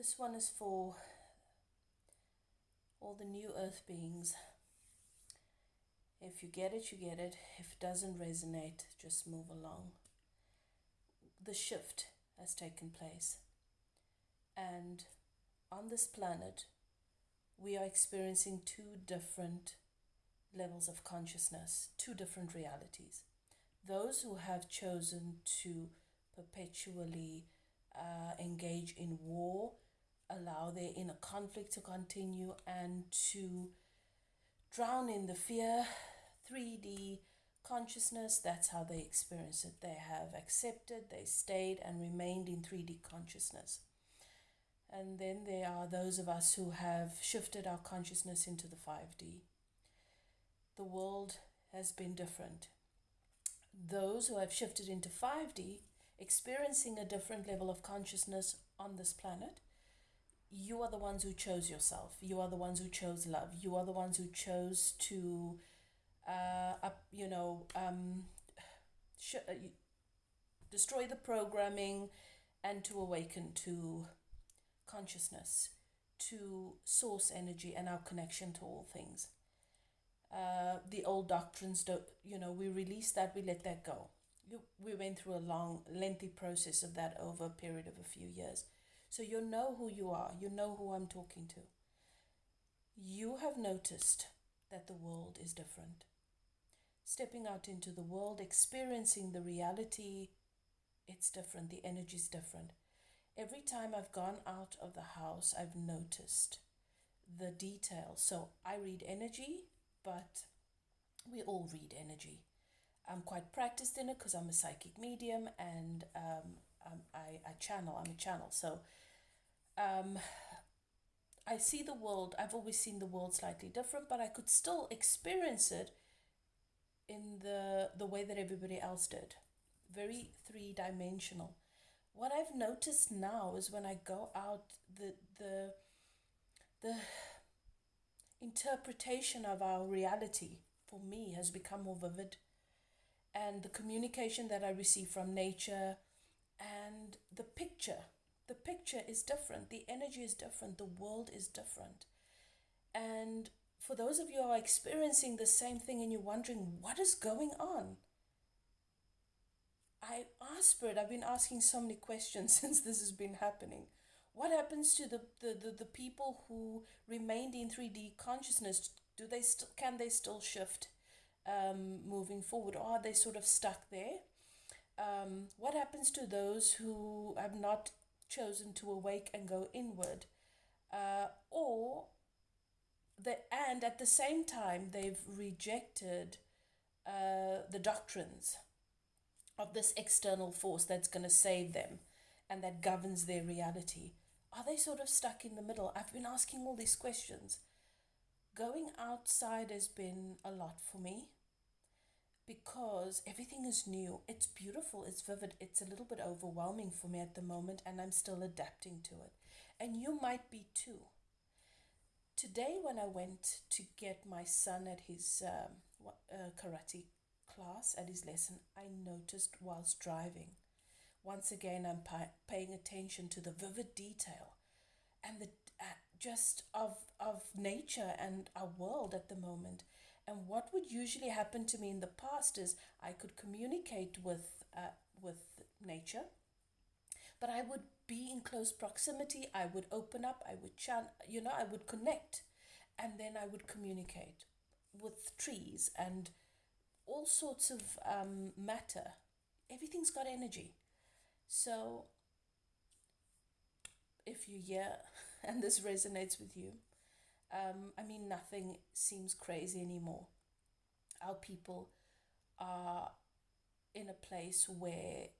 This one is for all the new earth beings. If you get it, you get it. If it doesn't resonate, just move along. The shift has taken place. And on this planet, we are experiencing two different levels of consciousness, two different realities. Those who have chosen to perpetually engage in war, allow their inner conflict to continue, and to drown in the fear, 3D consciousness, that's how they experience it. They have accepted, they stayed and remained in 3D consciousness. And then there are those of us who have shifted our consciousness into the 5D. The world has been different. Those who have shifted into 5D, experiencing a different level of consciousness on this planet, you are the ones who chose yourself. You are the ones who chose love. You are the ones who chose to, destroy the programming and to awaken to consciousness, to source energy and our connection to all things. The old doctrines, we release that, we let that go. We went through a long, lengthy process of that over a period of a few years. So you know who you are. You know who I'm talking to. You have noticed that the world is different. Stepping out into the world, experiencing the reality, it's different. The energy is different. Every time I've gone out of the house, I've noticed the details. So I read energy, but we all read energy. I'm quite practiced in it because I'm a psychic medium and I channel. I'm a channel. So I see the world. I've always seen the world slightly different, but I could still experience it in the way that everybody else did. Very three-dimensional. What I've noticed now is when I go out, the interpretation of our reality for me has become more vivid, and the communication that I receive from nature and the picture is different, the energy is different, the world is different. And for those of you who are experiencing the same thing and you're wondering what is going on, I ask Spirit, I've been asking so many questions since this has been happening. What happens to the people who remained in 3D consciousness? Can they still shift moving forward, or are they sort of stuck there? What happens to those who have not chosen to awake and go inward, and at the same time they've rejected the doctrines of this external force that's going to save them and that governs their reality? Are they sort of stuck in the middle? I've been asking all these questions. Going outside has been a lot for me because everything is new. It's beautiful, it's vivid, it's a little bit overwhelming for me at the moment, and I'm still adapting to it. And you might be too. Today when I went to get my son at his karate class, at his lesson, I noticed whilst driving, once again I'm paying attention to the vivid detail and the just of nature and our world at the moment. And what would usually happen to me in the past is I could communicate with nature, but I would be in close proximity. I would open up, I would chant, I would connect, and then I would communicate with trees and all sorts of matter. Everything's got energy. So if you hear and this resonates with you, nothing seems crazy anymore. Our people are in a place where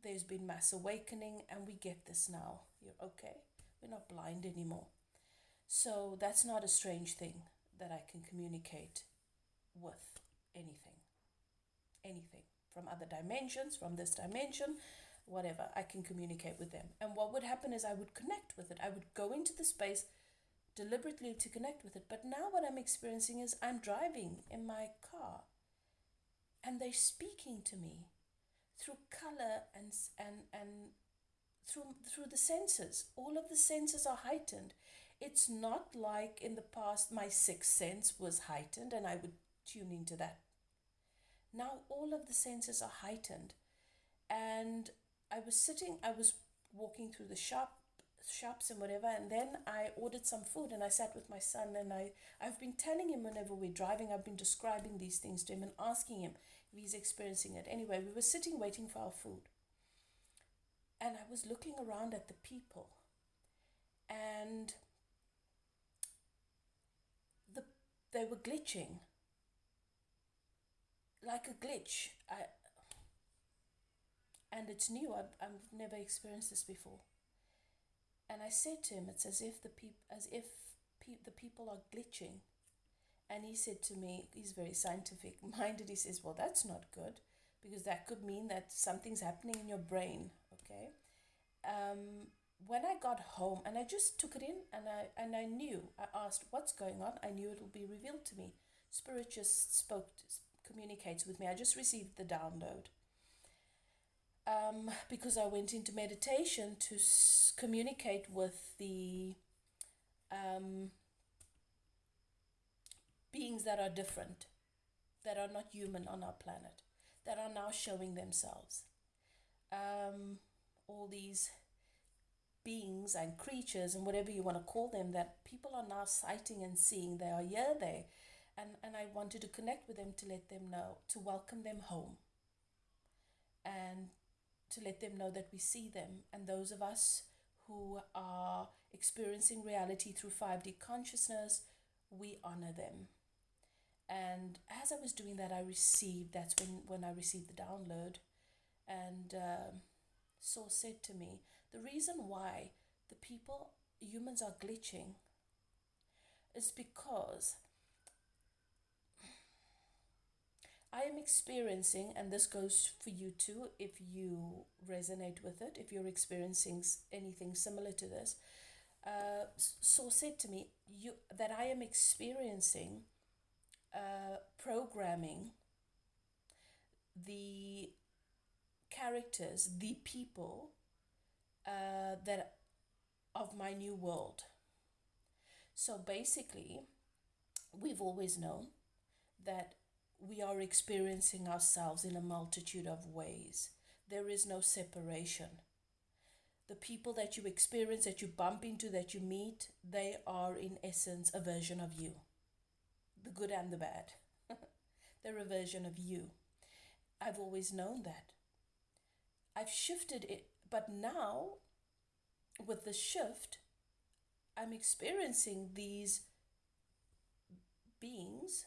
there's been mass awakening, and we get this now. You're okay. We're not blind anymore. So that's not a strange thing that I can communicate with anything from other dimensions, from this dimension, whatever. I can communicate with them. And what would happen is I would connect with it. I would go into the space deliberately to connect with it. But now what I'm experiencing is I'm driving in my car and they're speaking to me through color and through the senses. All of the senses are heightened. It's not like in the past my sixth sense was heightened and I would tune into that. Now all of the senses are heightened. And I was walking through the shops and whatever, and then I ordered some food and I sat with my son, and I've been telling him whenever we're driving, I've been describing these things to him and asking him if he's experiencing it. Anyway, we were sitting waiting for our food, and I was looking around at the people, and they were glitching like a glitch. And it's new. I've never experienced this before. And I said to him, it's as if the people are glitching. And he said to me, he's very scientific minded. He says, well, that's not good, because that could mean that something's happening in your brain. Okay. When I got home, and I just took it in, and I knew. I asked, what's going on? I knew it will be revealed to me. Spirit just communicates with me. I just received the download. Because I went into meditation to communicate with the beings that are different, that are not human on our planet, that are now showing themselves. All these beings and creatures and whatever you want to call them, that people are now sighting and seeing. They are here, there. And I wanted to connect with them to let them know, to welcome them home. And to let them know that we see them, and those of us who are experiencing reality through 5D consciousness, we honor them. And as I was doing that, that's when I received the download, and Source said to me, the reason why humans are glitching is because I am experiencing, and this goes for you too, if you resonate with it, if you're experiencing anything similar to this. Source said to me that I am experiencing programming the characters, the people that of my new world. So basically, we've always known that we are experiencing ourselves in a multitude of ways. There is no separation. The people that you experience, that you bump into, that you meet, they are in essence a version of you. The good and the bad. They're a version of you. I've always known that. I've shifted it, but now with the shift, I'm experiencing these beings,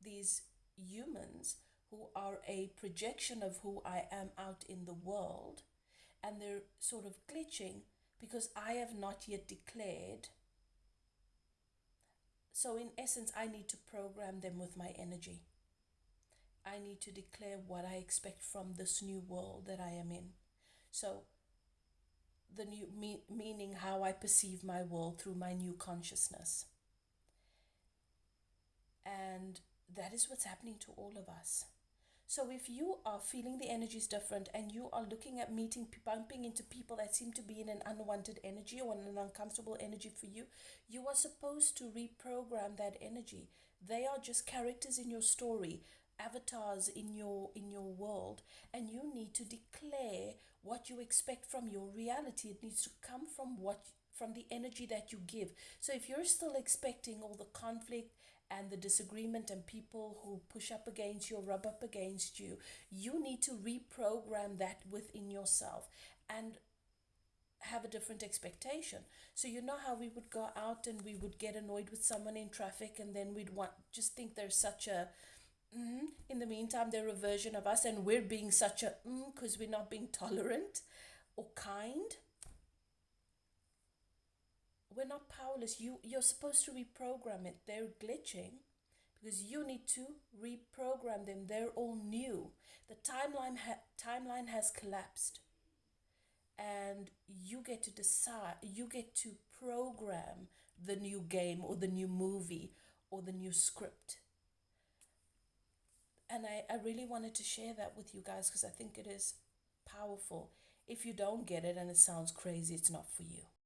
these humans who are a projection of who I am out in the world, and they're sort of glitching because I have not yet declared. So in essence, I need to program them with my energy. I need to declare what I expect from this new world that I am in. So the new meaning how I perceive my world through my new consciousness. And that is what's happening to all of us. So if you are feeling the energy is different, and you are looking at bumping into people that seem to be in an unwanted energy or an uncomfortable energy for you, you are supposed to reprogram that energy. They are just characters in your story, avatars in your world, and you need to declare what you expect from your reality. It needs to come from the energy that you give. So if you're still expecting all the conflict and the disagreement and people who push up against you or rub up against you, you need to reprogram that within yourself and have a different expectation. So you know how we would go out and we would get annoyed with someone in traffic, and then we'd just think they're such a in the meantime they're a version of us, and we're being such a because we're not being tolerant or kind. We're not powerless. You're supposed to reprogram it. They're glitching because you need to reprogram them. They're all new. The timeline has collapsed, and you get to decide. You get to program the new game or the new movie or the new script. And I really wanted to share that with you guys because I think it is powerful. If you don't get it and it sounds crazy, it's not for you.